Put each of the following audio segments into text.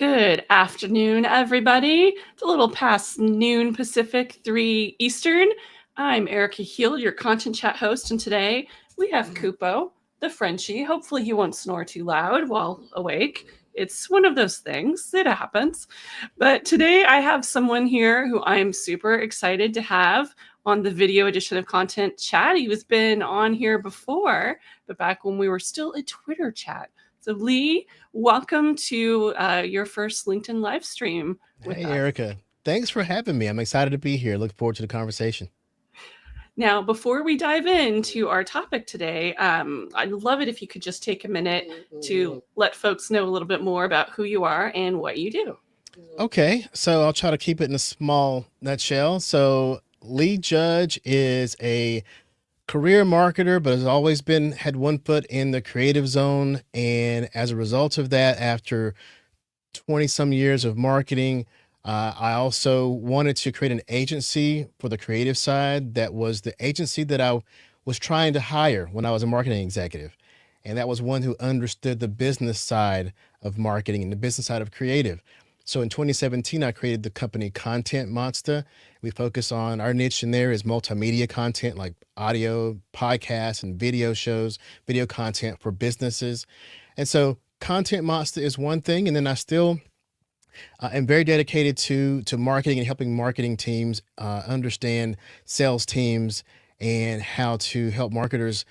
Good afternoon, everybody. It's a little past noon Pacific, 3 Eastern. I'm Erika Heald, your content chat host, and today we have Kupo, the Frenchie. Hopefully he won't snore too loud while awake. It's one of those things. It happens. But today I have someone here who I'm super excited to have on the video edition of Content Chat. He was been on here before, but back when we were still a Twitter chat. So Lee, welcome to your first LinkedIn live stream with Hey, us. Erica. Thanks for having me. I'm excited to be here. Look forward to the conversation. Now, before we dive into our topic today, I'd love it if you could just take a minute to let folks know a little bit more about who you are and what you do. Okay, so I'll try to keep it in a small nutshell. So, Lee Judge is a career marketer, but has always had one foot in the creative zone. And as a result of that, after 20 some years of marketing, I also wanted to create an agency for the creative side that was the agency that I was trying to hire when I was a marketing executive. And that was one who understood the business side of marketing and the business side of creative. So in 2017, I created the company Content Monsta. We focus on our niche in there is multimedia content like audio, podcasts, and video shows, video content for businesses. And so Content Monsta is one thing. And then I still am very dedicated to marketing and helping marketing teams understand sales teams and how to help marketers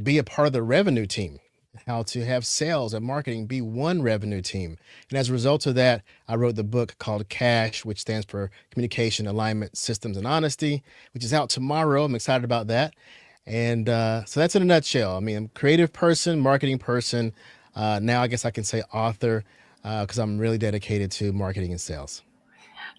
be a part of the revenue team, how to have sales and marketing be one revenue team. And as a result of that, I wrote the book called Cash, which stands for Communication, Alignment, Systems, and Honesty, which is out tomorrow. I'm excited about that. And so that's in a nutshell. I mean, I'm a creative person, marketing person. Now I guess I can say author because I'm really dedicated to marketing and sales.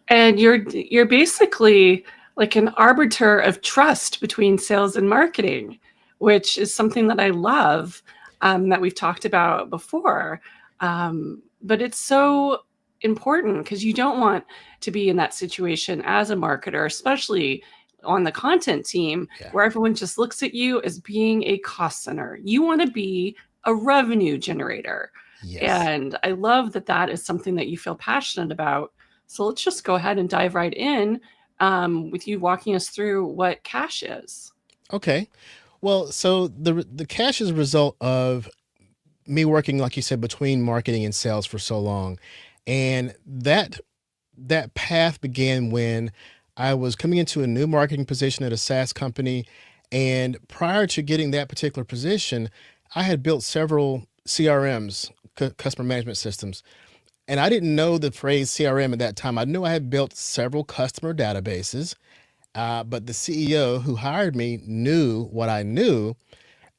And you're basically like an arbiter of trust between sales and marketing, which is something that I love, that we've talked about before. But it's so important because you don't want to be in that situation as a marketer, especially on the content team, Yeah. where everyone just looks at you as being a cost center. You want to be a revenue generator. Yes. And I love that that is something that you feel passionate about. So let's just go ahead and dive right in, with you walking us through what Cash is. Okay. Well, so the Cash is a result of me working, like you said, between marketing and sales for so long. And that path began when I was coming into a new marketing position at a SaaS company. And prior to getting that particular position, I had built several CRMs, customer management systems. And I didn't know the phrase CRM at that time. I knew I had built several customer databases, but the CEO who hired me knew what I knew.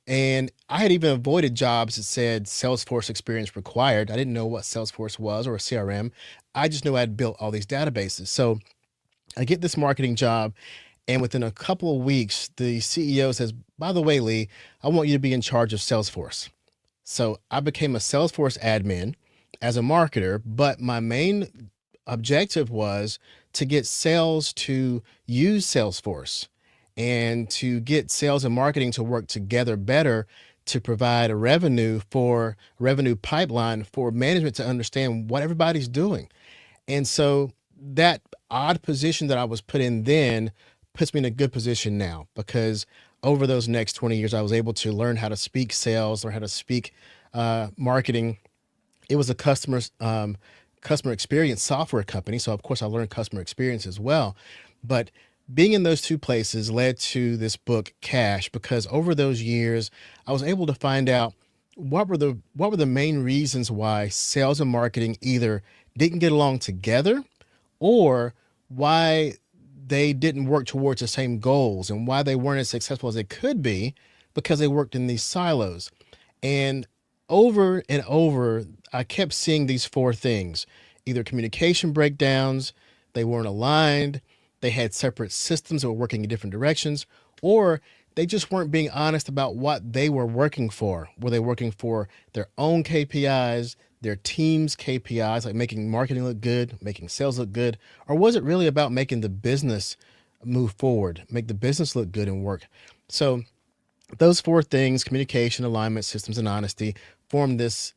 And I had even avoided jobs that said Salesforce experience required. I didn't know what Salesforce was or a CRM. I just knew I had built all these databases. So I get this marketing job, and within a couple of weeks, the CEO says, by the way, Lee, I want you to be in charge of Salesforce. So I became a Salesforce admin as a marketer, but my main objective was to get sales to use Salesforce and to get sales and marketing to work together better to provide a revenue pipeline for management to understand what everybody's doing. And so that odd position that I was put in then puts me in a good position now, because over those next 20 years, I was able to learn how to speak sales, learn how to speak marketing. It was a customer experience software company. So of course I learned customer experience as well. But being in those two places led to this book Cash, because over those years, I was able to find out what were the main reasons why sales and marketing either didn't get along together, or why they didn't work towards the same goals, and why they weren't as successful as they could be because they worked in these silos. And over, I kept seeing these four things: either communication breakdowns, they weren't aligned, they had separate systems that were working in different directions, or they just weren't being honest about what they were working for. Were they working for their own KPIs, their team's KPIs, like making marketing look good, making sales look good? Or was it really about making the business move forward, make the business look good and work? So those four things, communication, alignment, systems, and honesty, form this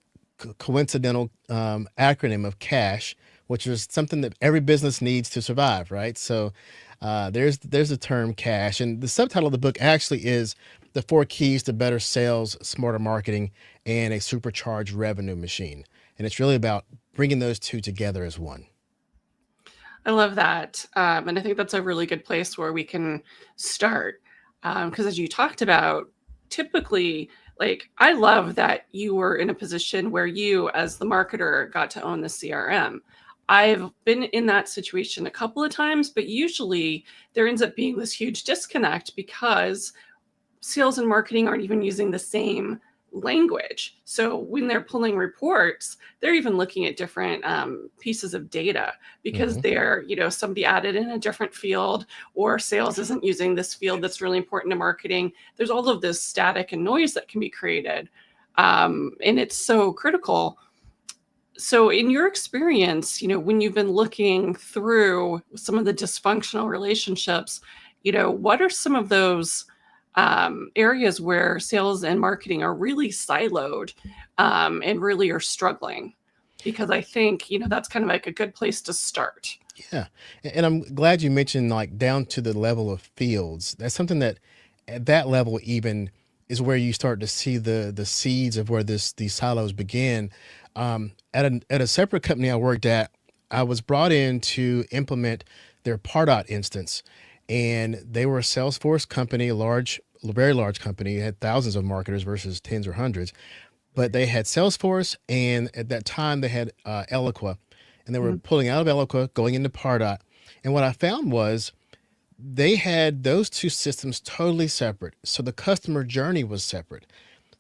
coincidental acronym of cash, which is something that every business needs to survive, right? So there's the term cash, and the subtitle of the book actually is "The Four Keys to Better Sales, Smarter Marketing, and a Supercharged Revenue Machine." And it's really about bringing those two together as one. I love that. And I think that's a really good place where we can start. Because as you talked about, typically, like, I love that you were in a position where you, as the marketer, got to own the CRM. I've been in that situation a couple of times, but usually there ends up being this huge disconnect because sales and marketing aren't even using the same language. So when they're pulling reports, they're even looking at different pieces of data because Hmm. they're, somebody added in a different field, or sales isn't using this field that's really important to marketing. There's all of this static and noise that can be created. And it's so critical. So in your experience, when you've been looking through some of the dysfunctional relationships, what are some of those areas where sales and marketing are really siloed, and really are struggling? Because I think, that's kind of like a good place to start. Yeah. And I'm glad you mentioned like down to the level of fields. That's something that at that level even is where you start to see the seeds of where these silos begin. At a separate company I worked at, I was brought in to implement their Pardot instance. And they were a Salesforce company, very large company, had thousands of marketers versus tens or hundreds. But they had Salesforce, and at that time they had Eloqua, and they were Mhm. pulling out of Eloqua, going into Pardot. And what I found was they had those two systems totally separate. So the customer journey was separate.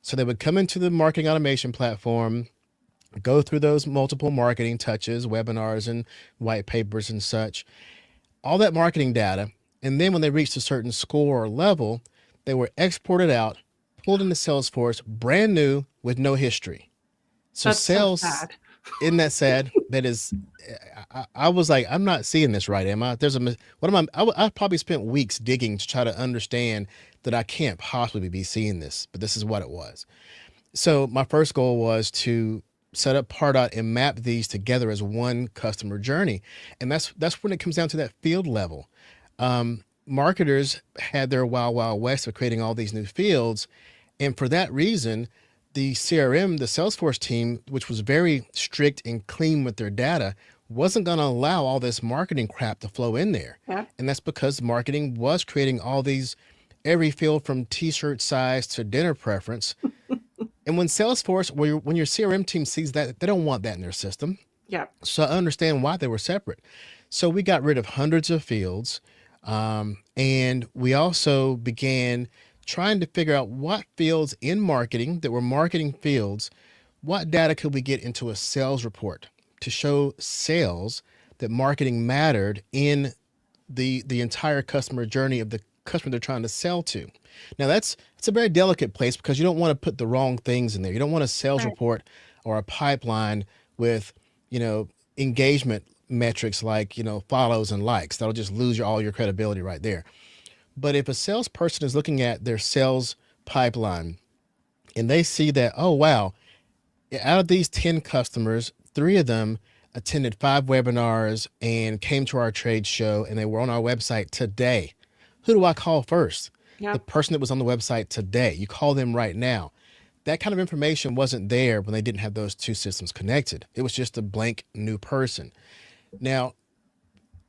So they would come into the marketing automation platform, go through those multiple marketing touches, webinars and white papers and such, all that marketing data. And then when they reached a certain score or level, they were exported out, pulled into Salesforce, brand new with no history. So That's so sales, sad. isn't that sad? That is, I was like, I'm not seeing this right, am I? What am I probably spent weeks digging to try to understand that I can't possibly be seeing this, but this is what it was. So my first goal was to set up Pardot and map these together as one customer journey. And that's when it comes down to that field level. Marketers had their wild west of creating all these new fields. And for that reason, the CRM, the Salesforce team, which was very strict and clean with their data, wasn't going to allow all this marketing crap to flow in there. Yeah. And that's because marketing was creating all these, every field from t-shirt size to dinner preference. And when Salesforce, when your CRM team sees that, they don't want that in their system. Yeah. So I understand why they were separate. So we got rid of hundreds of fields. And we also began trying to figure out what fields in marketing that were marketing fields, what data could we get into a sales report to show sales that marketing mattered in the entire customer journey of the customer they're trying to sell to. Now it's a very delicate place because you don't want to put the wrong things in there. You don't want a sales Right. report or a pipeline with, engagement metrics like, follows and likes. That'll just lose all your credibility right there. But if a salesperson is looking at their sales pipeline and they see that, oh, wow, out of these 10 customers, 3 of them attended 5 webinars and came to our trade show and they were on our website today. Who do I call first? Yeah. The person that was on the website today. You call them right now. That kind of information wasn't there when they didn't have those two systems connected. It was just a blank new person. Now,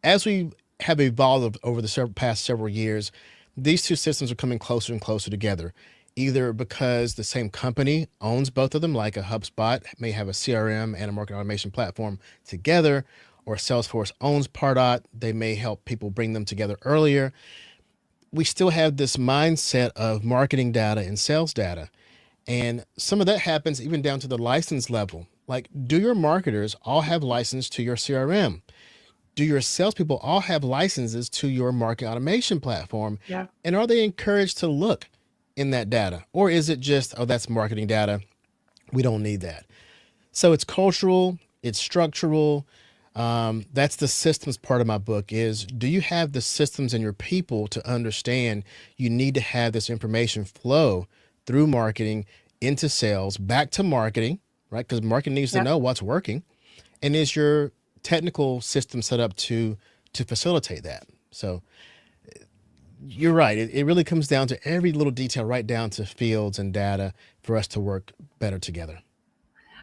as we have evolved over the past several years, these two systems are coming closer and closer together, either because the same company owns both of them, like a HubSpot may have a CRM and a marketing automation platform together, or Salesforce owns Pardot. They may help people bring them together earlier. We still have this mindset of marketing data and sales data. And some of that happens even down to the license level. Like, do your marketers all have license to your CRM? Do your salespeople all have licenses to your marketing automation platform? Yeah. And are they encouraged to look in that data? Or is it just, oh, that's marketing data, we don't need that? So it's cultural, it's structural. That's the systems part of my book is, do you have the systems and your people to understand you need to have this information flow through marketing into sales, back to marketing, right? Because marketing needs to Yeah. know what's working, and is your technical system set up to facilitate that? So you're right. It really comes down to every little detail, right down to fields and data for us to work better together.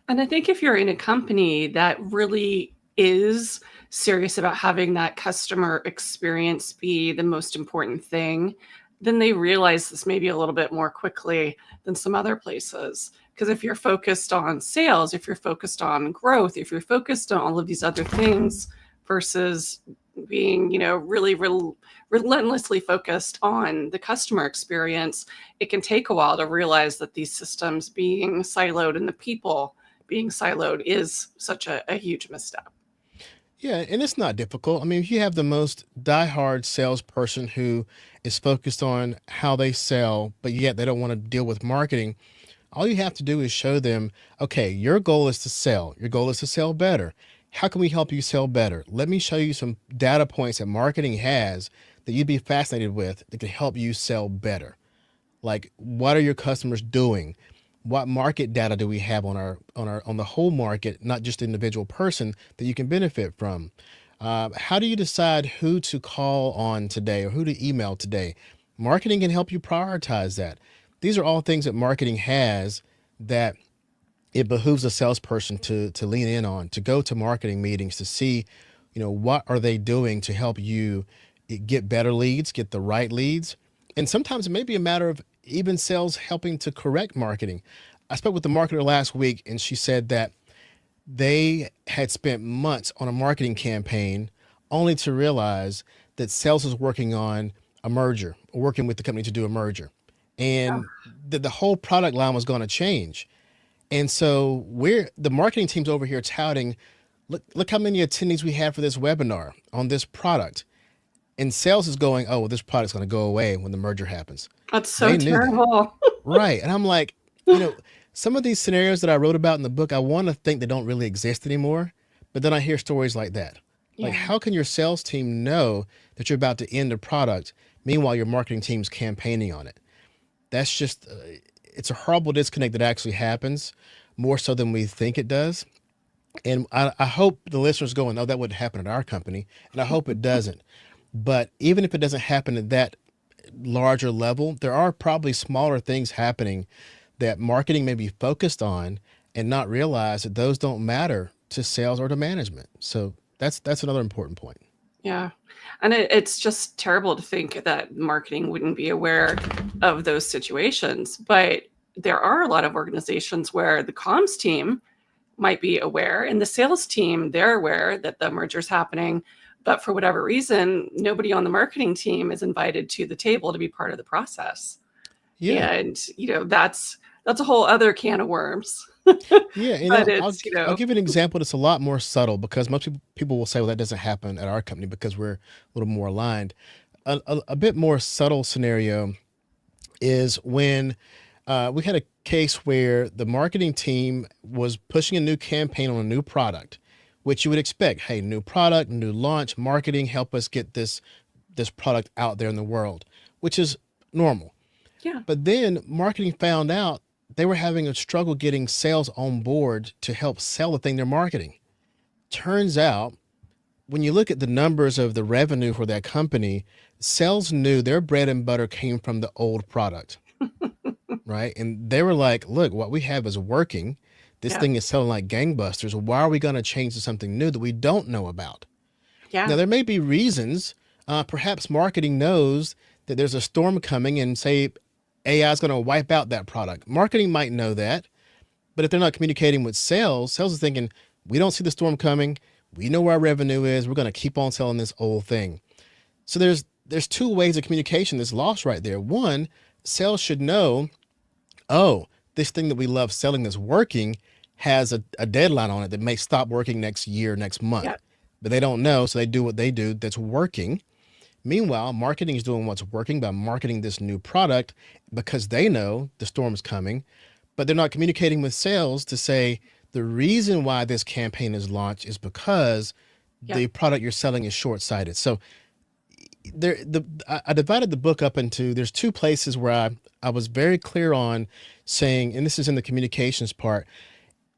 And I think if you're in a company that really is serious about having that customer experience be the most important thing, then they realize this maybe a little bit more quickly than some other places. Because if you're focused on sales, if you're focused on growth, if you're focused on all of these other things versus being, really relentlessly focused on the customer experience, it can take a while to realize that these systems being siloed and the people being siloed is such a huge misstep. Yeah, and it's not difficult. I mean, if you have the most diehard salesperson who is focused on how they sell, but yet they don't want to deal with marketing, all you have to do is show them, okay, your goal is to sell. Your goal is to sell better. How can we help you sell better? Let me show you some data points that marketing has that you'd be fascinated with that can help you sell better. Like, what are your customers doing? What market data do we have on the whole market, not just the individual person that you can benefit from? How do you decide who to call on today or who to email today? Marketing can help you prioritize that. These are all things that marketing has that it behooves a salesperson to lean in on, to go to marketing meetings to see, what are they doing to help you get better leads, get the right leads. And sometimes it may be a matter of even sales helping to correct marketing. I spoke with the marketer last week, and she said that they had spent months on a marketing campaign only to realize that sales was working on a merger, working with the company to do a merger, and that the whole product line was going to change. And so the marketing team's over here touting, look how many attendees we had for this webinar on this product. And sales is going, oh, well, this product's going to go away when the merger happens. That's so They knew that. terrible. Right. And I'm like, some of these scenarios that I wrote about in the book, I want to think they don't really exist anymore. But then I hear stories like that. Like, Yeah. how can your sales team know that you're about to end a product? Meanwhile, your marketing team's campaigning on it. That's just, it's a horrible disconnect that actually happens more so than we think it does. And I hope the listeners going, oh, that wouldn't happen at our company. And I hope it doesn't. But even if it doesn't happen at that larger level, there are probably smaller things happening that marketing may be focused on and not realize that those don't matter to sales or to management. So that's another important point. Yeah. And it's just terrible to think that marketing wouldn't be aware of those situations. But there are a lot of organizations where the comms team might be aware and the sales team, they're aware that the merger's happening. But for whatever reason, nobody on the marketing team is invited to the table to be part of the process. Yeah. And, that's a whole other can of worms. Yeah. But I'll give you an example that's a lot more subtle because most people will say, well, that doesn't happen at our company because we're a little more aligned. A bit more subtle scenario is when we had a case where the marketing team was pushing a new campaign on a new product, which you would expect. Hey, new product, new launch, marketing, help us get this product out there in the world, which is normal. yeah. But then marketing found out they were having a struggle getting sales on board to help sell the thing they're marketing. Turns out, when you look at the numbers of the revenue for that company, sales knew their bread and butter came from the old product, right? And they were like, look, what we have is working. This Yeah. thing is selling like gangbusters. Why are we going to change to something new that we don't know about? Yeah. Now, there may be reasons. Perhaps marketing knows that there's a storm coming and say AI is going to wipe out that product. Marketing might know that, but if they're not communicating with sales is thinking, we don't see the storm coming. We know where our revenue is. We're going to keep on selling this old thing. So there's two ways of communication that's lost right there. One, sales should know, oh, this thing that we love selling that's working has a deadline on it that may stop working next year, next month. Yeah. But they don't know, so they do what they do that's working. Meanwhile, marketing is doing what's working by marketing this new product because they know the storm is coming, but they're not communicating with sales to say the reason why this campaign is launched is because Yeah. the product you're selling is short-sighted. So I divided the book up into, there's two places where I was very clear on saying, and this is in the communications part,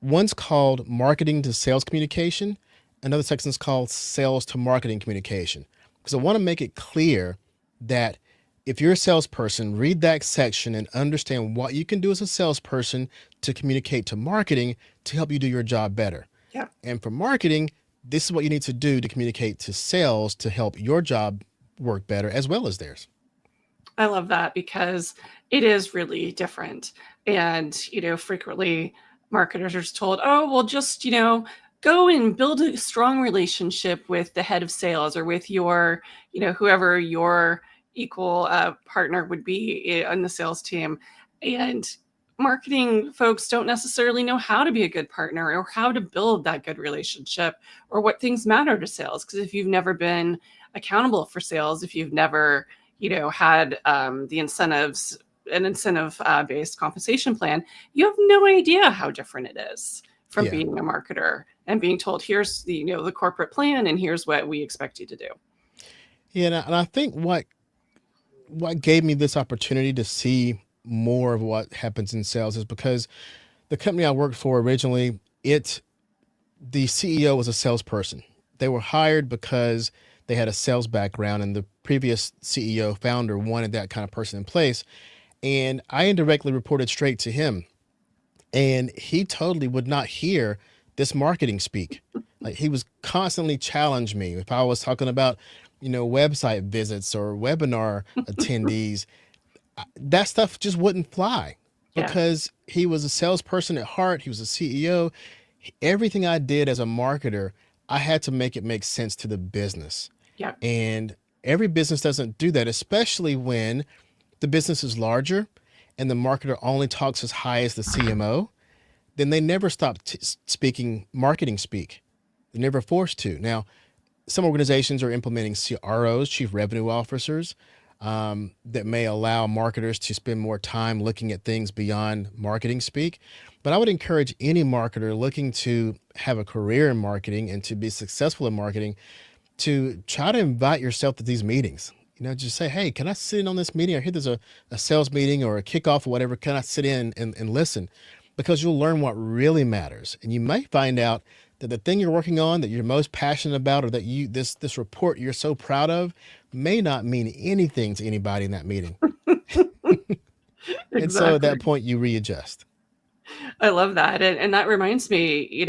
One's called marketing to sales communication. Another section is called sales to marketing communication. Because I want to make it clear that if you're a salesperson, read that section and understand what you can do as a salesperson to communicate to marketing to help you do your job better. Yeah. And for marketing, this is what you need to do to communicate to sales to help your job work better as well as theirs. I love that because it is really different. And, frequently marketers are told, oh, well, just, go and build a strong relationship with the head of sales or with your, whoever your equal partner would be on the sales team. And marketing folks don't necessarily know how to be a good partner or how to build that good relationship or what things matter to sales. Because if you've never been accountable for sales, if you've never had the incentives, an incentive based compensation plan, you have no idea how different it is from being a marketer and being told, here's the corporate plan and here's what we expect you to do. Yeah, and I think what gave me this opportunity to see more of what happens in sales is because the company I worked for originally, the CEO was a salesperson. They were hired because they had a sales background, and the previous CEO founder wanted that kind of person in place. And I indirectly reported straight to him, and he totally would not hear this marketing speak. Like, he was constantly challenged me if I was talking about, website visits or webinar attendees. That stuff just wouldn't fly because he was a salesperson at heart. He was a CEO. Everything I did as a marketer, I had to make it make sense to the business. Yeah. And every business doesn't do that, especially when the business is larger and the marketer only talks as high as the CMO. Then they never stop speaking marketing speak. They're never forced to. Now, some organizations are implementing CROs, chief revenue officers, that may allow marketers to spend more time looking at things beyond marketing speak. But I would encourage any marketer looking to have a career in marketing and to be successful in marketing to try to invite yourself to these meetings. Just say, hey, can I sit in on this meeting? I hear there's a sales meeting or a kickoff or whatever. Can I sit in and listen? Because you'll learn what really matters. And you may find out that the thing you're working on that you're most passionate about, or that this report you're so proud of, may not mean anything to anybody in that meeting. And so at that point you readjust. I love that. And that reminds me,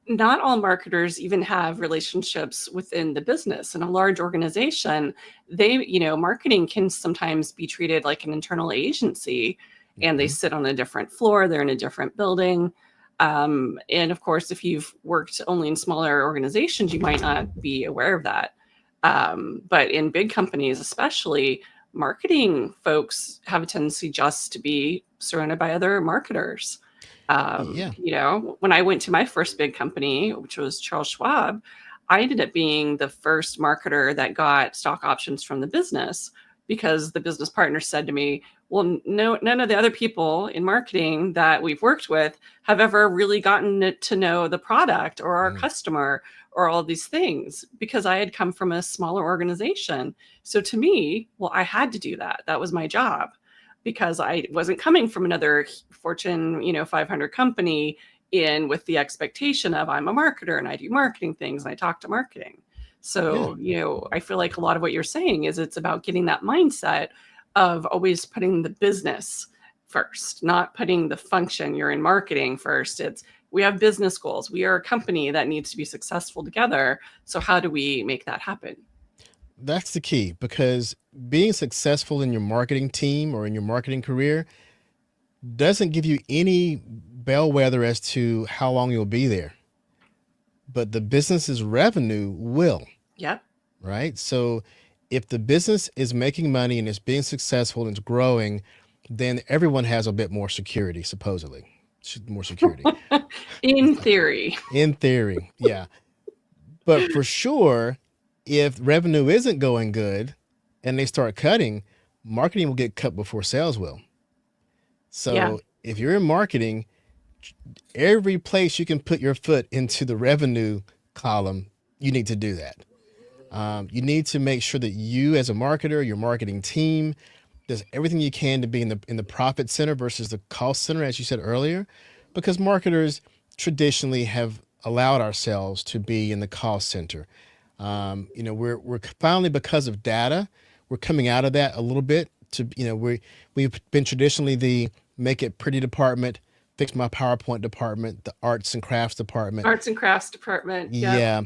not all marketers even have relationships within the business. In a large organization, marketing can sometimes be treated like an internal agency, and they sit on a different floor. They're in a different building. And of course, if you've worked only in smaller organizations, you might not be aware of that. But in big companies, especially, marketing folks have a tendency just to be surrounded by other marketers. When I went to my first big company, which was Charles Schwab, I ended up being the first marketer that got stock options from the business, because the business partner said to me, well, no, none of the other people in marketing that we've worked with have ever really gotten to know the product or our customer or all these things, because I had come from a smaller organization. So to me, well, I had to do that. That was my job, because I wasn't coming from another Fortune, 500 company in with the expectation of I'm a marketer and I do marketing things and I talk to marketing. So, I feel like a lot of what you're saying is it's about getting that mindset of always putting the business first, not putting the function you're in marketing first. It's, we have business goals. We are a company that needs to be successful together. So how do we make that happen? That's the key, because being successful in your marketing team or in your marketing career doesn't give you any bellwether as to how long you'll be there. But the business's revenue will. Yep. Right? So if the business is making money and it's being successful and it's growing, then everyone has a bit more security, supposedly. More security. In theory. In theory, yeah. But for sure, if revenue isn't going good and they start cutting, marketing will get cut before sales will. So if you're in marketing, every place you can put your foot into the revenue column, you need to do that. You need to make sure that you, as a marketer, your marketing team, does everything you can to be in the profit center versus the cost center, as you said earlier, because marketers traditionally have allowed ourselves to be in the call center. We're finally, because of data, we're coming out of that a little bit. We've been traditionally the make it pretty department, fix my PowerPoint department, the arts and crafts department. Arts and crafts department. Yeah.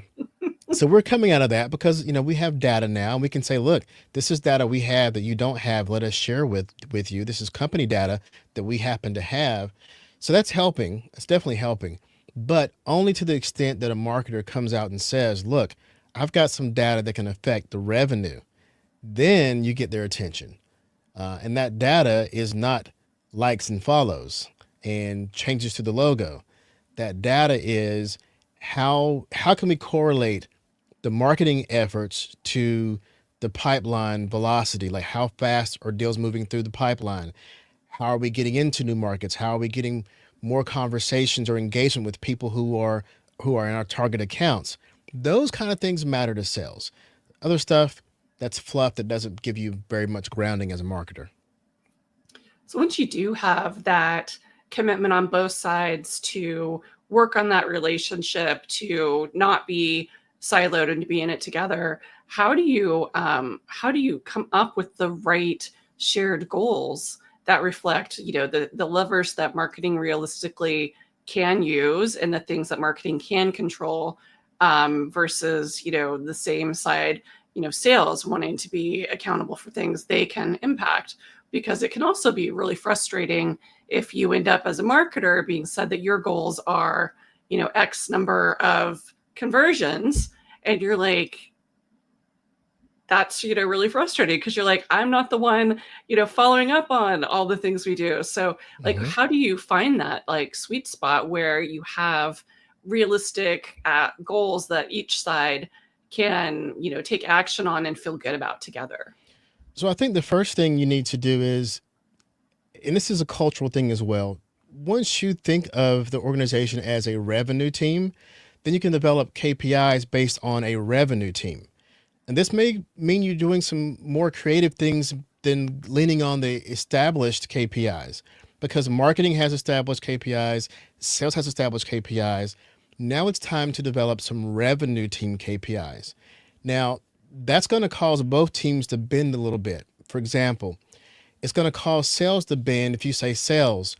So we're coming out of that because we have data now, and we can say, look, this is data we have that you don't have. Let us share with you. This is company data that we happen to have. So that's helping. It's definitely helping, but only to the extent that a marketer comes out and says, look, I've got some data that can affect the revenue. Then you get their attention. And that data is not likes and follows and changes to the logo. That data is how can we correlate the marketing efforts to the pipeline velocity, like how fast are deals moving through the pipeline? How are we getting into new markets? How are we getting more conversations or engagement with people who are in our target accounts? Those kind of things matter to sales. Other stuff, that's fluff that doesn't give you very much grounding as a marketer. So once you do have that commitment on both sides to work on that relationship, to not be siloed and to be in it together, how do you come up with the right shared goals that reflect, the levers that marketing realistically can use and the things that marketing can control, versus, the same side, sales wanting to be accountable for things they can impact? Because it can also be really frustrating if you end up as a marketer being said that your goals are, X number of conversions, and you're like, that's, really frustrating because you're like, I'm not the one, following up on all the things we do. So like, how do you find that like sweet spot where you have realistic goals that each side can, take action on and feel good about together? So I think the first thing you need to do is, and this is a cultural thing as well, once you think of the organization as a revenue team, then you can develop KPIs based on a revenue team. And this may mean you're doing some more creative things than leaning on the established KPIs, because marketing has established KPIs, sales has established KPIs. Now it's time to develop some revenue team KPIs. Now, that's going to cause both teams to bend a little bit. For example, it's going to cause sales to bend if you say, sales,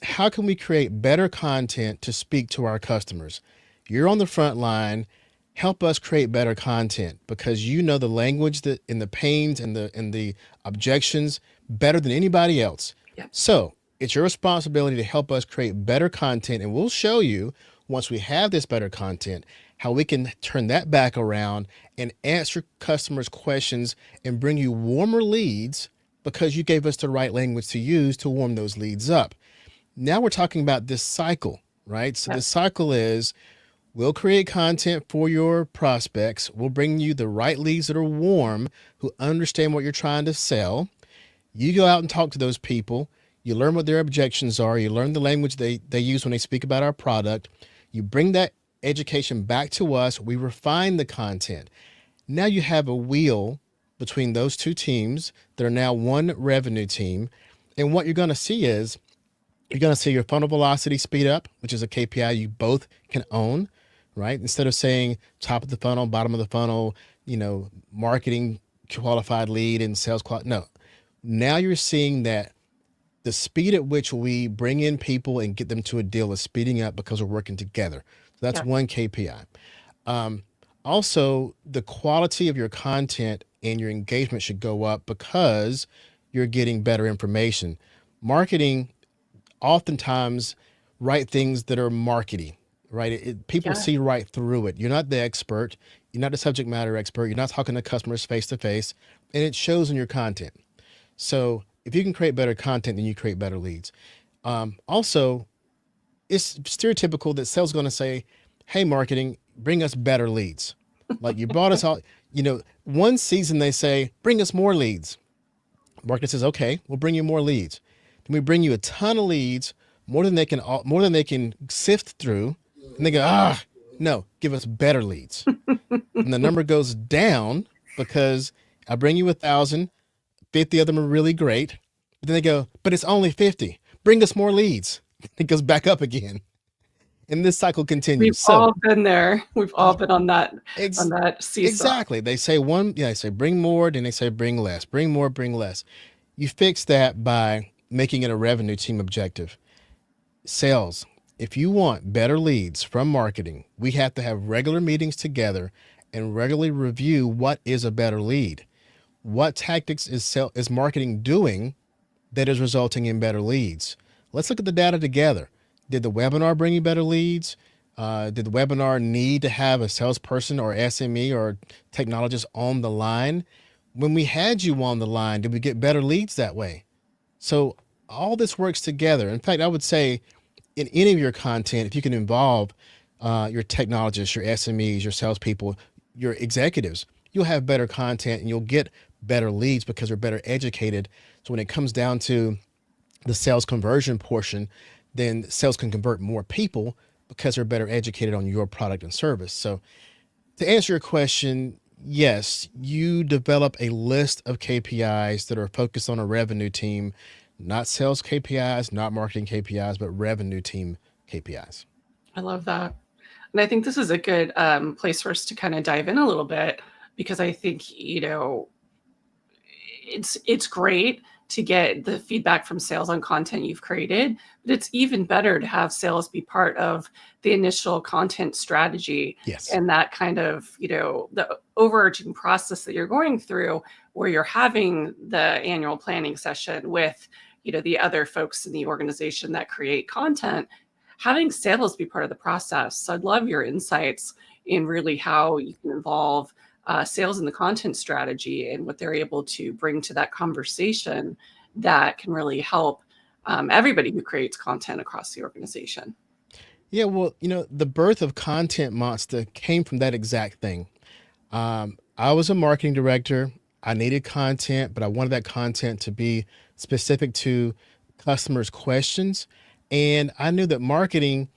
how can we create better content to speak to our customers? You're on the front line. Help us create better content because you know the language that in the pains and the objections better than anybody else. Yep. So it's your responsibility to help us create better content, and we'll show you once we have this better content how we can turn that back around and answer customers' questions and bring you warmer leads because you gave us the right language to use to warm those leads up. Now we're talking about this cycle, right? So the cycle is, we'll create content for your prospects. We'll bring you the right leads that are warm, who understand what you're trying to sell. You go out and talk to those people. You learn what their objections are. You learn the language they use when they speak about our product. You bring that education back to us. We refine the content. Now you have a wheel between those two teams that are now one revenue team. And what you're going to see is, you're going to see your funnel velocity speed up, which is a KPI you both can own, right? Instead of saying top of the funnel, bottom of the funnel, marketing qualified lead and sales qualified. No, now you're seeing that the speed at which we bring in people and get them to a deal is speeding up because we're working together. So that's one KPI. Also, the quality of your content and your engagement should go up because you're getting better information. Marketing oftentimes write things that are markety, right? People see right through it. You're not the expert. You're not the subject matter expert. You're not talking to customers face to face, and it shows in your content. So if you can create better content, then you create better leads. Also, it's stereotypical that sales is going to say, hey, marketing, bring us better leads. Like you brought us all, one season they say, bring us more leads. Marketing says, okay, we'll bring you more leads. Then we bring you a ton of leads, more than they can sift through. And they go, no, give us better leads. And the number goes down because I bring you 1,000, 50 of them are really great. But then they go, but it's only 50. Bring us more leads. it goes back up again. And this cycle We've continues. So all been there. We've all been on that ex- seesaw. exactly. They say they say bring more, then they say bring less, bring more, bring less. You fix that by making it a revenue team objective. Sales. If you want better leads from marketing, we have to have regular meetings together and regularly review what is a better lead. What tactics is marketing doing that is resulting in better leads? Let's look at the data together. Did the webinar bring you better leads? Did the webinar need to have a salesperson or SME or technologist on the line? When we had you on the line, did we get better leads that way? So all this works together. In fact, I would say in any of your content, if you can involve your technologists, your SMEs, your salespeople, your executives, you'll have better content and you'll get better leads because they're better educated. So when it comes down to the sales conversion portion, then sales can convert more people because they're better educated on your product and service. So to answer your question, yes, you develop a list of KPIs that are focused on a revenue team, not sales KPIs, not marketing KPIs, but revenue team KPIs. I love that. And I think this is a good place for us to kind of dive in a little bit, because I think, it's great to get the feedback from sales on content you've created, but it's even better to have sales be part of the initial content strategy. Yes. And that kind of, the overarching process that you're going through, where you're having the annual planning session with, the other folks in the organization that create content, having sales be part of the process. So I'd love your insights in really how you can involve sales in the content strategy and what they're able to bring to that conversation that can really help everybody who creates content across the organization. Yeah, well, the birth of Content Monsta came from that exact thing. I was a marketing director. I needed content, but I wanted that content to be specific to customers' questions. And I knew that marketing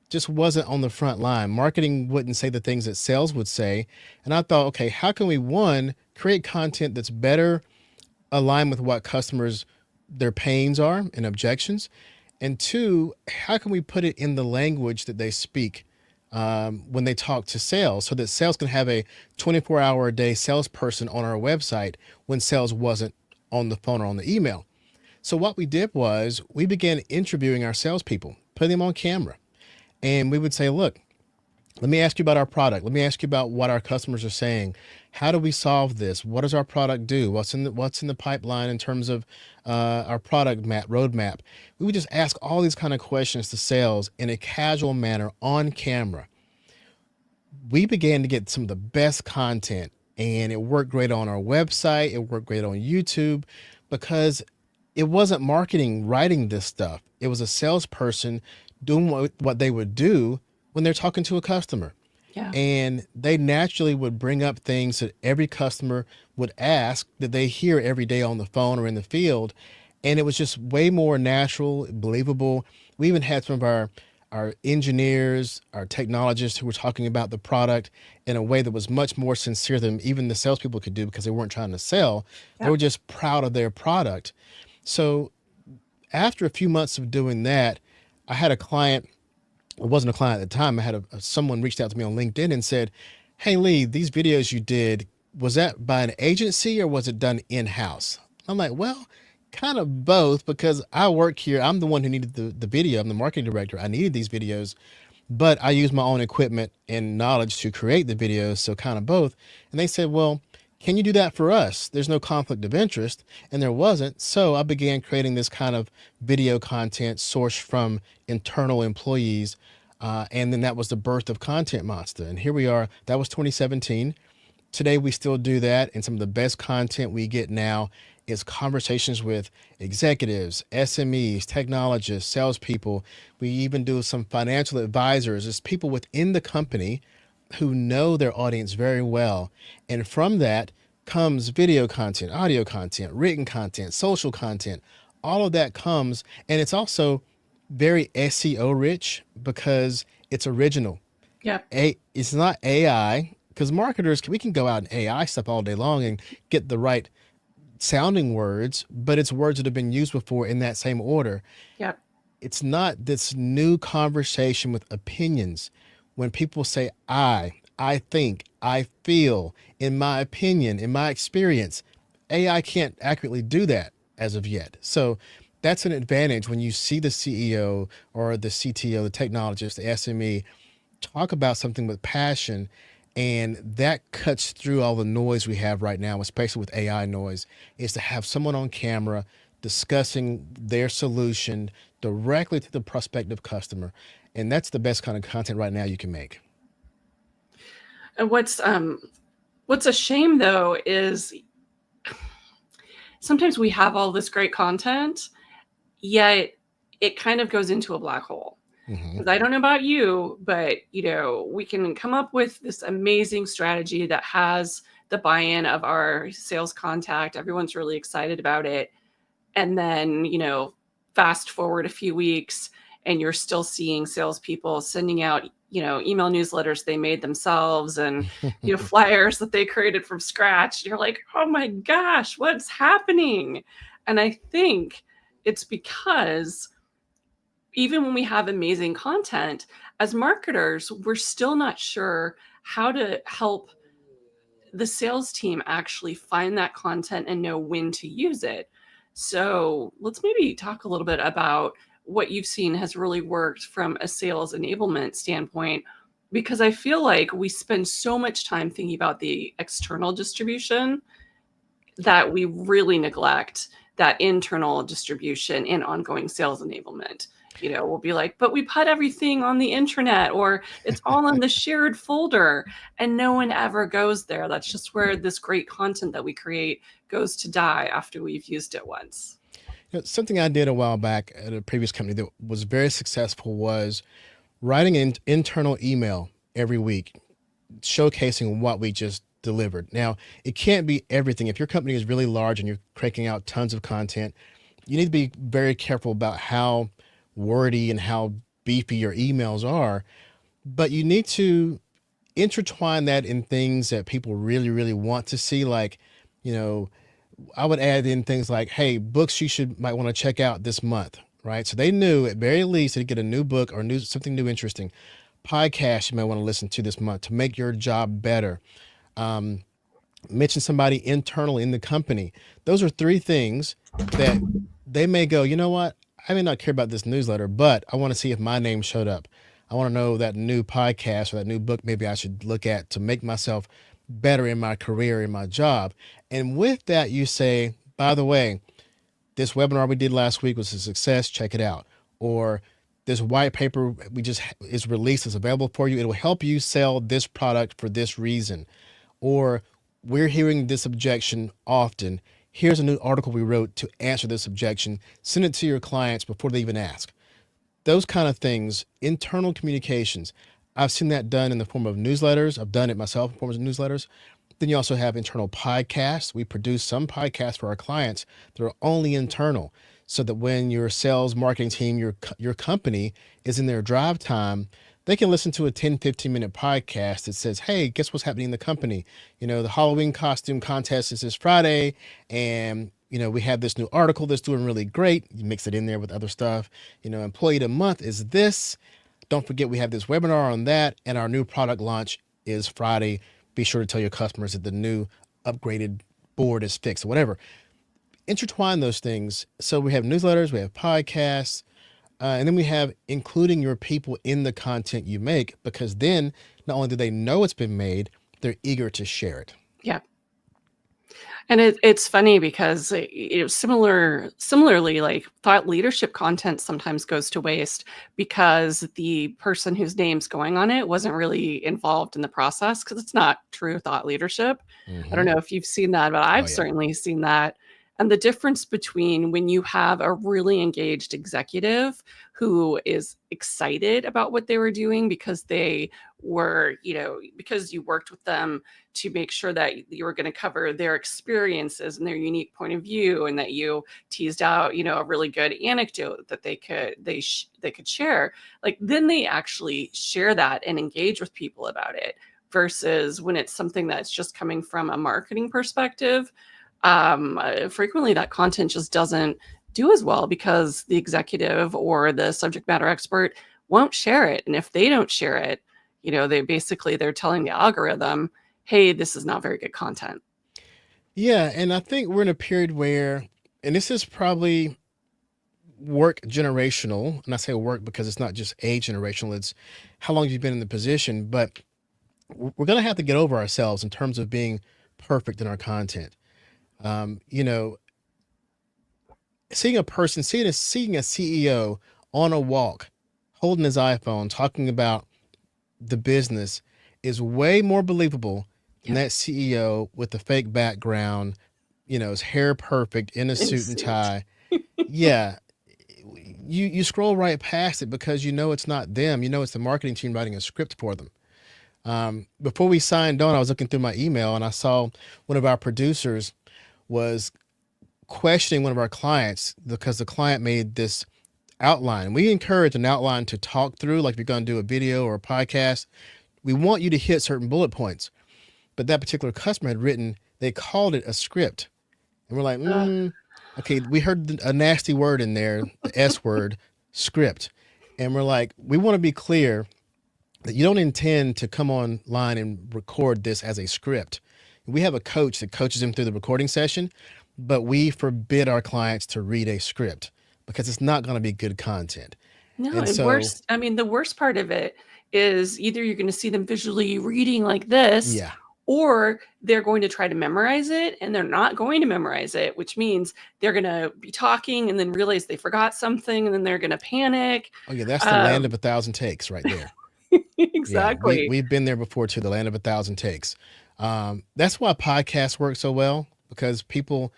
just wasn't on the front line. Marketing wouldn't say the things that sales would say. And I thought, okay, how can we, one, create content that's better aligned with what customers, their pains are and objections? And two, how can we put it in the language that they speak when they talk to sales, so that sales can have a 24-hour-a-day salesperson on our website when sales wasn't on the phone or on the email? So what we did was we began interviewing our salespeople, putting them on camera. And we would say, look, let me ask you about our product. Let me ask you about what our customers are saying. How do we solve this? What does our product do? What's in the pipeline in terms of our product roadmap? We would just ask all these kind of questions to sales in a casual manner on camera. We began to get some of the best content, and it worked great on our website. It worked great on YouTube, because it wasn't marketing writing this stuff. It was a salesperson doing what they would do when they're talking to a customer. Yeah. And they naturally would bring up things that every customer would ask, that they hear every day on the phone or in the field. And it was just way more natural, believable. We even had some of our engineers, our technologists who were talking about the product in a way that was much more sincere than even the salespeople could do, because they weren't trying to sell. Yeah. They were just proud of their product. So after a few months of doing that, I had a client. It wasn't a client at the time. I had someone reached out to me on LinkedIn and said, "Hey, Lee, these videos you did, was that by an agency or was it done in-house?" I'm like, well, kind of both, because I work here. I'm the one who needed the video. I'm the marketing director. I needed these videos, but I use my own equipment and knowledge to create the videos. So kind of both. And they said, well, can you do that for us? There's no conflict of interest. And there wasn't. So I began creating this kind of video content sourced from internal employees. And then that was the birth of Content Monsta. And here we are. That was 2017. Today, we still do that. And some of the best content we get now is conversations with executives, SMEs, technologists, salespeople. We even do some financial advisors. It's people within the company who know their audience very well. And from that comes video content, audio content, written content, social content. All of that comes. And it's also very SEO rich because it's original. Yeah. It's not AI, because marketers, we can go out and AI stuff all day long and get the right sounding words, but it's words that have been used before in that same order. Yep. it's not this new conversation with opinions. When people say I think, I feel, in my opinion, in my experience, AI can't accurately do that as of yet. So that's an advantage when you see the CEO or the CTO, the technologist, the SME talk about something with passion, and that cuts through all the noise we have right now, especially with AI noise, is to have someone on camera discussing their solution directly to the prospective customer. And that's the best kind of content right now you can make. And what's a shame though is sometimes we have all this great content, yet it kind of goes into a black hole. Mm-hmm. Because I don't know about you, but we can come up with this amazing strategy that has the buy-in of our sales contact. Everyone's really excited about it. And then, fast forward a few weeks and you're still seeing salespeople sending out, email newsletters they made themselves and, flyers that they created from scratch. You're like, oh my gosh, what's happening? And I think it's because even when we have amazing content, as marketers, we're still not sure how to help the sales team actually find that content and know when to use it. So let's maybe talk a little bit about what you've seen has really worked from a sales enablement standpoint, because I feel like we spend so much time thinking about the external distribution that we really neglect that internal distribution and ongoing sales enablement. We'll be like, but we put everything on the internet or it's all in the shared folder, and no one ever goes there. That's just where this great content that we create goes to die after we've used it once. Something I did a while back at a previous company that was very successful was writing an internal email every week, showcasing what we just delivered. Now, it can't be everything. If your company is really large and you're cranking out tons of content, you need to be very careful about how wordy and how beefy your emails are. But you need to intertwine that in things that people really, really want to see. Like, I would add in things like, hey, books you might want to check out this month, right? So they knew at very least they'd get a new book or something new, interesting. Podcast you might want to listen to this month to make your job better. Mention somebody internal in the company. Those are three things that they may go, you know what? I may not care about this newsletter, but I want to see if my name showed up. I want to know that new podcast or that new book maybe I should look at to make myself better in my career, in my job. And with that, you say, by the way, this webinar we did last week was a success. Check it out. Or this white paper we just is released, is available for you. It will help you sell this product for this reason. Or we're hearing this objection often. Here's a new article we wrote to answer this objection. Send it to your clients before they even ask. Those kind of things, internal communications. I've seen that done in the form of newsletters. I've done it myself in forms of newsletters. Then you also have internal podcasts. We produce some podcasts for our clients that are only internal, so that when your sales marketing team, your company is in their drive time, they can listen to a 10, 15-minute podcast that says, hey, guess what's happening in the company? The Halloween costume contest is this Friday, and we have this new article that's doing really great. You mix it in there with other stuff. Employee of the month is this. Don't forget we have this webinar on that, and our new product launch is Friday. Be sure to tell your customers that the new upgraded board is fixed or whatever. Intertwine those things. So we have newsletters, we have podcasts, and then we have including your people in the content you make, because then not only do they know it's been made, they're eager to share it. Yeah. And it's funny because similarly, like thought leadership content sometimes goes to waste because the person whose name's going on it wasn't really involved in the process, because it's not true thought leadership. I don't know if you've seen that, but I've certainly seen that. And the difference between when you have a really engaged executive who is excited about what they were doing because they were, because you worked with them to make sure that you were going to cover their experiences and their unique point of view, and that you teased out, a really good anecdote that they could share. Like, then they actually share that and engage with people about it, versus when it's something that's just coming from a marketing perspective. Frequently that content just doesn't do as well because the executive or the subject matter expert won't share it. And if they don't share it, they're telling the algorithm, hey, this is not very good content. Yeah, and I think we're in a period where, and this is probably work generational, and I say work because it's not just age generational, it's how long you've been in the position, but we're going to have to get over ourselves in terms of being perfect in our content. You know, seeing a person, seeing a CEO on a walk, holding his iPhone, talking about the business is way more believable than that CEO with the fake background, his hair perfect in a In a suit and suit. tie. Yeah. You scroll right past it because it's not them. It's the marketing team writing a script for them. Before we signed on, I was looking through my email and I saw one of our producers was questioning one of our clients because the client made this outline. We encourage an outline to talk through, like if you're going to do a video or a podcast, we want you to hit certain bullet points. But that particular customer had written, they called it a script. And we're like, okay, we heard a nasty word in there, the S word, script. And we're like, we want to be clear that you don't intend to come online and record this as a script. We have a coach that coaches them through the recording session, but we forbid our clients to read a script because it's not going to be good content. No, And and so, the worst part of it is either you're going to see them visually reading like this, yeah. or they're going to try to memorize it and they're not going to memorize it, which means they're going to be talking and then realize they forgot something and then they're going to panic. Oh, yeah, that's the land of 1,000 takes right there. Yeah, Exactly. we've been there before too, the land of 1,000 takes. That's why podcasts work so well because people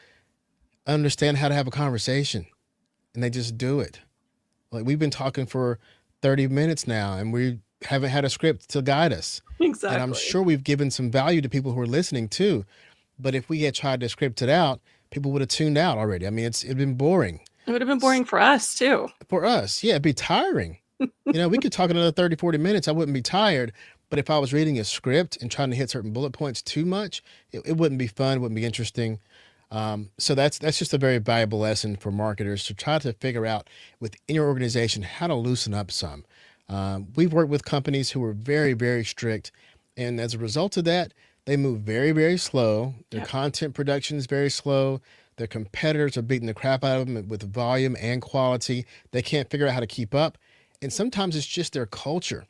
understand how to have a conversation and they just do it. Like we've been talking for 30 minutes now and we haven't had a script to guide us. And I'm Exactly. sure we've given some value to people who are listening too. But if we had tried to script it out, people would have tuned out already. I mean, it'd been boring. It would have been boring for us too. For us, yeah, it'd be tiring. We could talk another 30, 40 minutes. I wouldn't be tired. But if I was reading a script and trying to hit certain bullet points too much, it wouldn't be fun, wouldn't be interesting. So that's just a very valuable lesson for marketers to try to figure out within your organization how to loosen up some. We've worked with companies who were very, very strict. And as a result of that, they move very, very slow. Their Yep. content production is very slow. Their competitors are beating the crap out of them with volume and quality. They can't figure out how to keep up. And sometimes it's just their culture.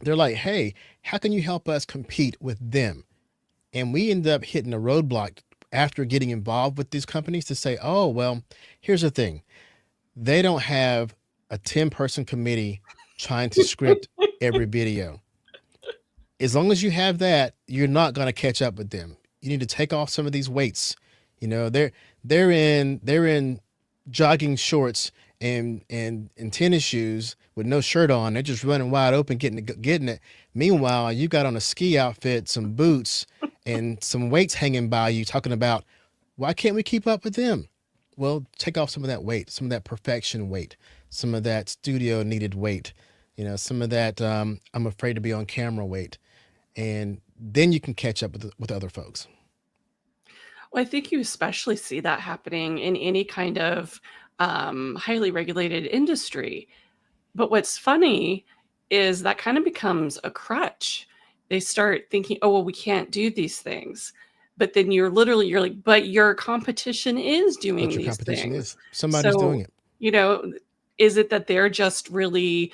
They're like, hey, how can you help us compete with them? And we end up hitting a roadblock after getting involved with these companies to say, oh, well, here's the thing. They don't have a 10-person committee trying to script every video. As long as you have that, you're not going to catch up with them. You need to take off some of these weights. They're in jogging shorts and tennis shoes with no shirt on. They're just running wide open, getting it. Meanwhile, you got on a ski outfit, some boots, and some weights hanging by you, talking about why can't we keep up with them? Well, take off some of that weight, some of that perfection weight, some of that studio needed weight, some of that I'm afraid to be on camera weight, and then you can catch up with other folks. Well, I think you especially see that happening in any kind of highly regulated industry. But what's funny is that kind of becomes a crutch. They start thinking, oh, well, we can't do these things. But then you're like, but your competition is But doing your these competition things. is somebody's doing So, it. you know, is it that they're just really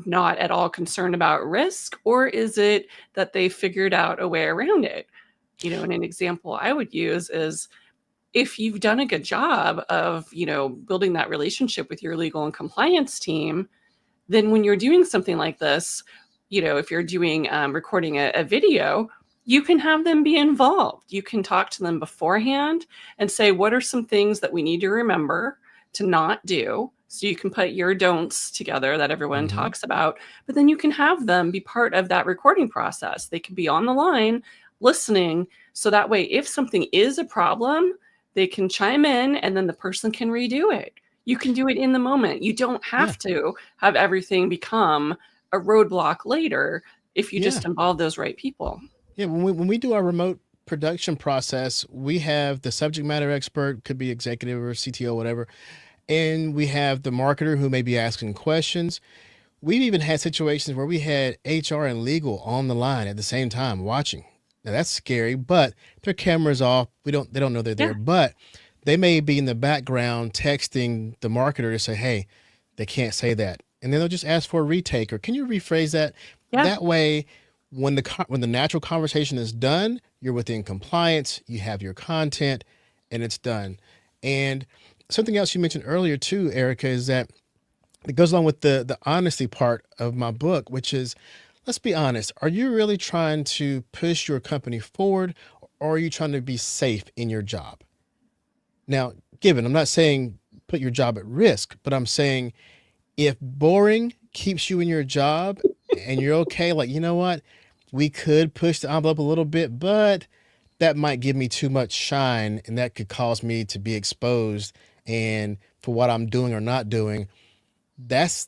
not at all concerned about risk, or is it that they figured out a way around it? And an example I would use is if you've done a good job of, building that relationship with your legal and compliance team, then when you're doing something like this, if you're doing recording a video, you can have them be involved. You can talk to them beforehand and say, what are some things that we need to remember to not do? So you can put your don'ts together that everyone Hmm. talks about, but then you can have them be part of that recording process. They can be on the line listening. So that way, if something is a problem, they can chime in and then the person can redo it. You can do it in the moment. You don't Yeah. have to have everything become a roadblock later if you Yeah. just involve those right people. Yeah. When we do our remote production process, we have the subject matter expert, could be executive or CTO, whatever, And we have the marketer who may be asking questions. We've even had situations where we had HR and legal on the line at the same time watching. Now that's scary, but their cameras off. They don't know they're there, Yeah. but they may be in the background texting the marketer to say, "Hey, they can't say that." And then they'll just ask for a retake or can you rephrase that? Yeah. That way when the natural conversation is done, you're within compliance, you have your content and it's done. And something else you mentioned earlier too, Erica, is that it goes along with the honesty part of my book, which is, let's be honest, are you really trying to push your company forward or are you trying to be safe in your job? Now, I'm not saying put your job at risk, but I'm saying if boring keeps you in your job and you're okay, like, you know what, we could push the envelope a little bit, but that might give me too much shine and that could cause me to be exposed and for what I'm doing or not doing, that's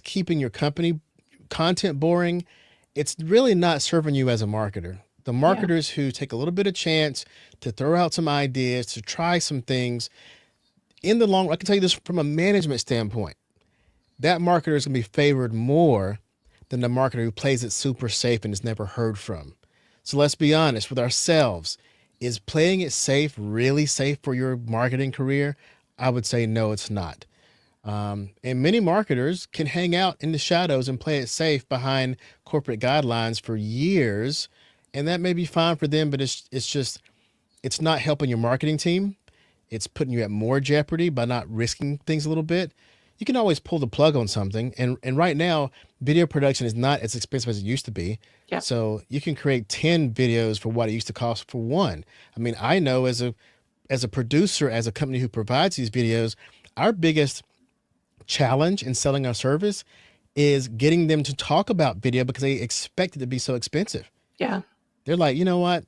keeping your company content boring. It's really not serving you as a marketer. The Yeah. marketers who take a little bit of chance to throw out some ideas, to try some things in the long run, I can tell you this from a management standpoint, that marketer is going to be favored more than the marketer who plays it super safe and is never heard from. So let's be honest with ourselves. Is playing it safe really safe for your marketing career? I would say no, it's not. And many marketers can hang out in the shadows and play it safe behind corporate guidelines for years. And that may be fine for them, but it's not helping your marketing team. It's putting you at more jeopardy by not risking things a little bit. You can always pull the plug on something. And right now, video production is not as expensive as it used to be. Yeah. So you can create 10 videos for what it used to cost for one. I mean, I know as a producer, as a company who provides these videos, our biggest challenge in selling our service is getting them to talk about video because they expect it to be so expensive. Yeah. They're like, you know what?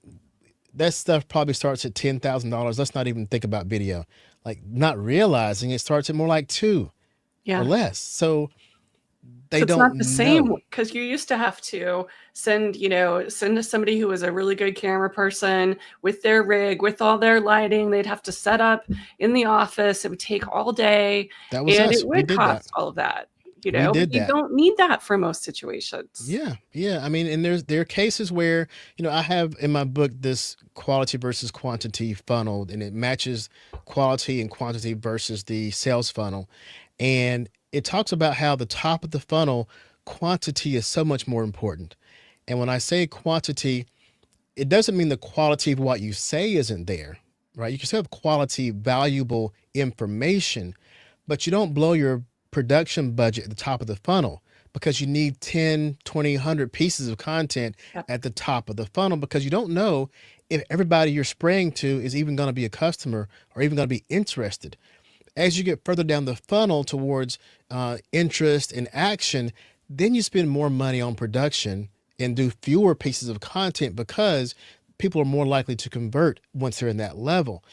That stuff probably starts at $10,000. Let's not even think about video. Like not realizing it starts at more like two or Yeah. less. So they So it's not don't the same know. because you used to have to send to somebody who was a really good camera person with their rig, with all their lighting. They'd have to set up in the office. It would take all day That was and it us. We would did that. cost all of that, We but did you that. don't need that for most situations. Yeah, yeah. I mean, and there are cases where, I have in my book this quality versus quantity funnel, and it matches quality and quantity versus the sales funnel. And it talks about how the top of the funnel, quantity is so much more important. And when I say quantity, it doesn't mean the quality of what you say isn't there, right? You can still have quality, valuable information, but you don't blow your production budget at the top of the funnel because you need 10, 20, 100 pieces of content Yep. at the top of the funnel because you don't know if everybody you're spraying to is even going to be a customer or even going to be interested. As you get further down the funnel towards interest and action, then you spend more money on production and do fewer pieces of content because people are more likely to convert once they're in that level.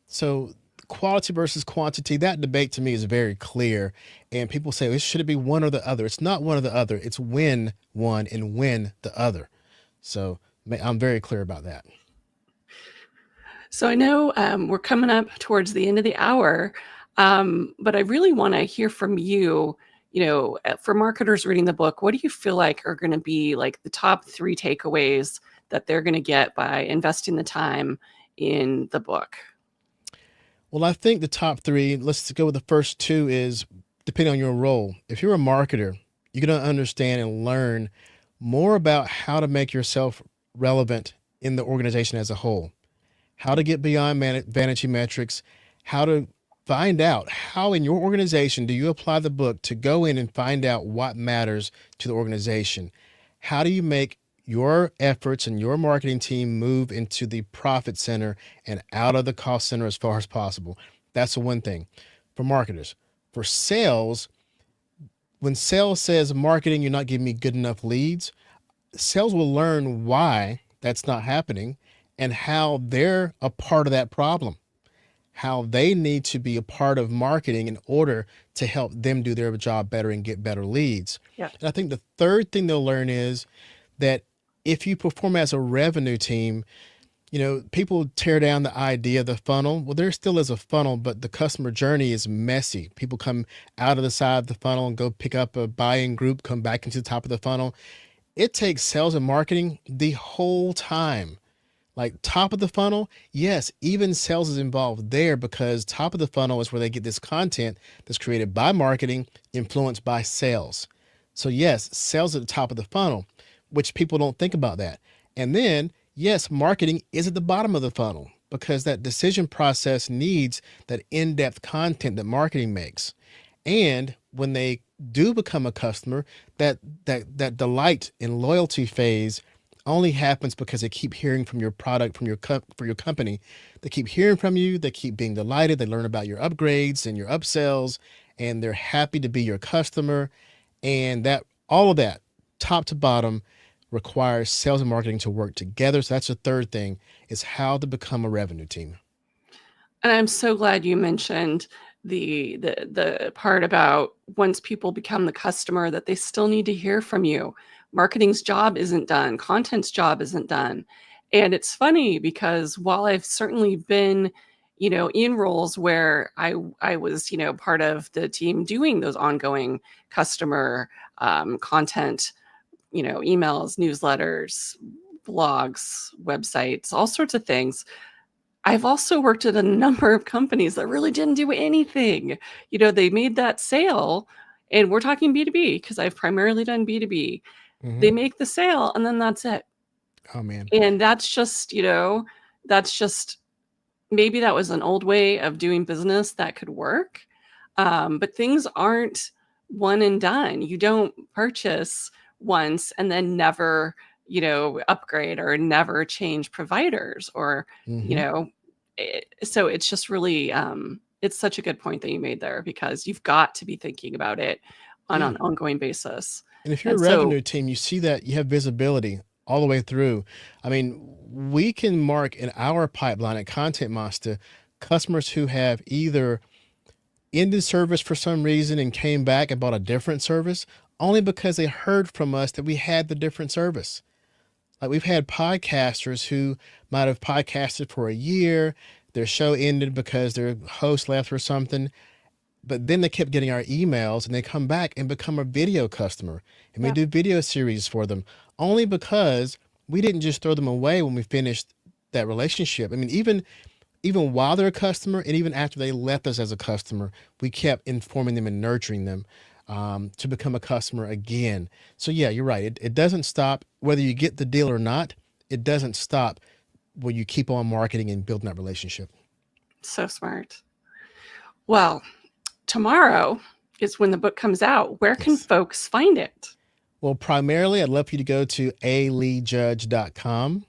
So quality versus quantity, that debate to me is very clear. And people say, well, should it be one or the other? It's not one or the other. It's win one and win the other. So I'm very clear about that. So I know we're coming up towards the end of the hour, but I really want to hear from you. For marketers reading the book, what do you feel like are going to be like the top 3 takeaways that they're going to get by investing the time in the book? Well, I think the top 3, let's go with the first 2 is depending on your role. If you're a marketer, you're going to understand and learn more about how to make yourself relevant in the organization as a whole, how to get beyond vanity metrics, how to find out how in your organization do you apply the book to go in and find out what matters to the organization. How do you make your efforts and your marketing team move into the profit center and out of the cost center as far as possible? That's the one thing for marketers. For sales, when sales says marketing, you're not giving me good enough leads, sales will learn why that's not happening and how they're a part of that problem, how they need to be a part of marketing in order to help them do their job better and get better leads. Yeah. And I think the third thing they'll learn is that if you perform as a revenue team, People tear down the idea of the funnel. Well, there still is a funnel, but the customer journey is messy. People come out of the side of the funnel and go pick up a buying group, come back into the top of the funnel. It takes sales and marketing the whole time. Like top of the funnel, yes, even sales is involved there because top of the funnel is where they get this content that's created by marketing, influenced by sales. So yes, sales at the top of the funnel, which people don't think about that. And then, yes, marketing is at the bottom of the funnel because that decision process needs that in-depth content that marketing makes. And when they do become a customer, that delight and loyalty phase only happens because they keep hearing from your product, from for your company. They keep hearing from you. They keep being delighted. They learn about your upgrades and your upsells, and they're happy to be your customer. And that all of that, top to bottom, requires sales and marketing to work together. So that's the third thing, is how to become a revenue team. And I'm so glad you mentioned the part about once people become the customer that they still need to hear from you. Marketing's job isn't done, content's job isn't done. And it's funny because while I've certainly been, in roles where I was, part of the team doing those ongoing customer content, emails, newsletters, blogs, websites, all sorts of things. I've also worked at a number of companies that really didn't do anything. They made that sale, and we're talking B2B because I've primarily done B2B. They make the sale and then that's it. Oh man. And that's just maybe that was an old way of doing business that could work. But things aren't one and done. You don't purchase once and then never, upgrade or never change providers or, so it's just really, it's such a good point that you made there because you've got to be thinking about it on an ongoing basis. And if you're a revenue team, you see that you have visibility all the way through. I mean, we can mark in our pipeline at Content Monsta customers who have either ended service for some reason and came back and bought a different service only because they heard from us that we had the different service. Like we've had podcasters who might have podcasted for a year, their show ended because their host left or something, but then they kept getting our emails and they come back and become a video customer. And we do video series for them only because we didn't just throw them away when we finished that relationship. I mean, even while they're a customer and even after they left us as a customer, we kept informing them and nurturing them to become a customer again. So yeah, you're right. It doesn't stop whether you get the deal or not. It doesn't stop when you keep on marketing and building that relationship. So smart. Well, tomorrow is when the book comes out. Where can folks find it? Well, primarily, I'd love for you to go to aleejudge.com.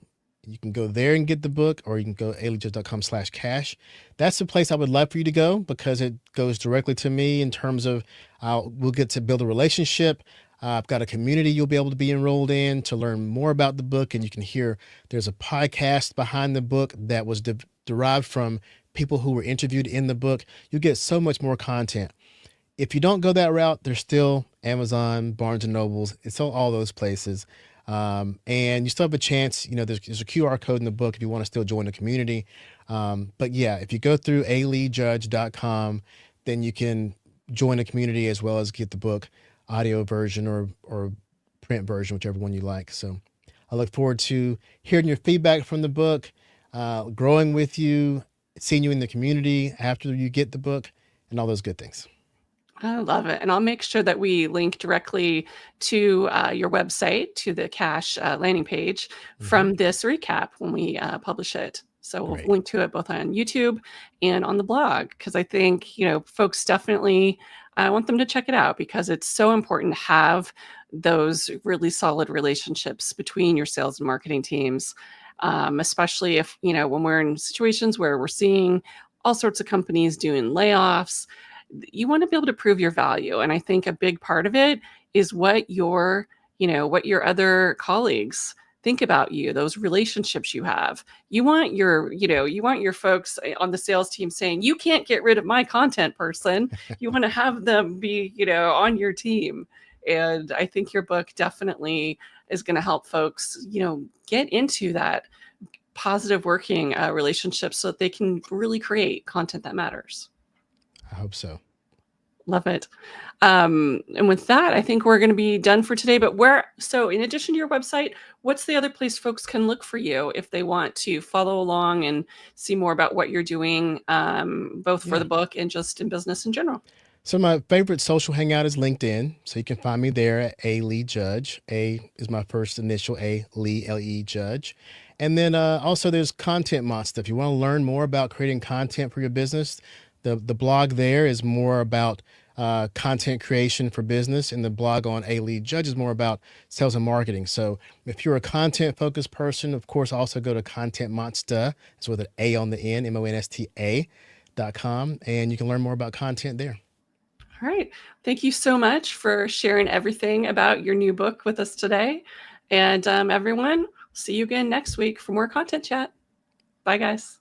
You can go there and get the book, or you can go aleejudge.com/cash. That's the place I would love for you to go because it goes directly to me in terms of we'll get to build a relationship. I've got a community you'll be able to be enrolled in to learn more about the book. And you can hear there's a podcast behind the book that was derived from people who were interviewed in the book. You get so much more content. If you don't go that route, there's still Amazon, Barnes and Nobles. It's all those places. And you still have a chance, there's a QR code in the book if you want to still join the community. But yeah, if you go through aleejudge.com, then you can join the community as well as get the book audio version or print version, whichever one you like. So I look forward to hearing your feedback from the book, growing with you, seeing you in the community after you get the book and all those good things. I love it. And I'll make sure that we link directly to your website, to the Cash landing page from this recap when we publish it. So we'll link to it both on YouTube and on the blog, because I think, folks definitely, I want them to check it out because it's so important to have those really solid relationships between your sales and marketing teams, especially if, when we're in situations where we're seeing all sorts of companies doing layoffs. You want to be able to prove your value. And I think a big part of it is what your other colleagues think about you, those relationships you have. You want your folks on the sales team saying, you can't get rid of my content person. You want to have them be, on your team. And I think your book definitely is going to help folks, get into that positive working relationships so that they can really create content that matters. I hope so. Love it. And with that, I think we're going to be done for today. But so in addition to your website, what's the other place folks can look for you if they want to follow along and see more about what you're doing, both for the book and just in business in general? So my favorite social hangout is LinkedIn. So you can find me there at A. Lee Judge. A is my first initial, A, Lee, L-E, Judge. And then also there's Content Monsta. If you want to learn more about creating content for your business, the blog there is more about content creation for business, and the blog on A. Lee Judge is more about sales and marketing. So if you're a content focused person, of course, also go to Content Monsta. It's with an A on the end, MONSTA.com, and you can learn more about content there. All right. Thank you so much for sharing everything about your new book with us today. And everyone, see you again next week for more Content Chat. Bye, guys.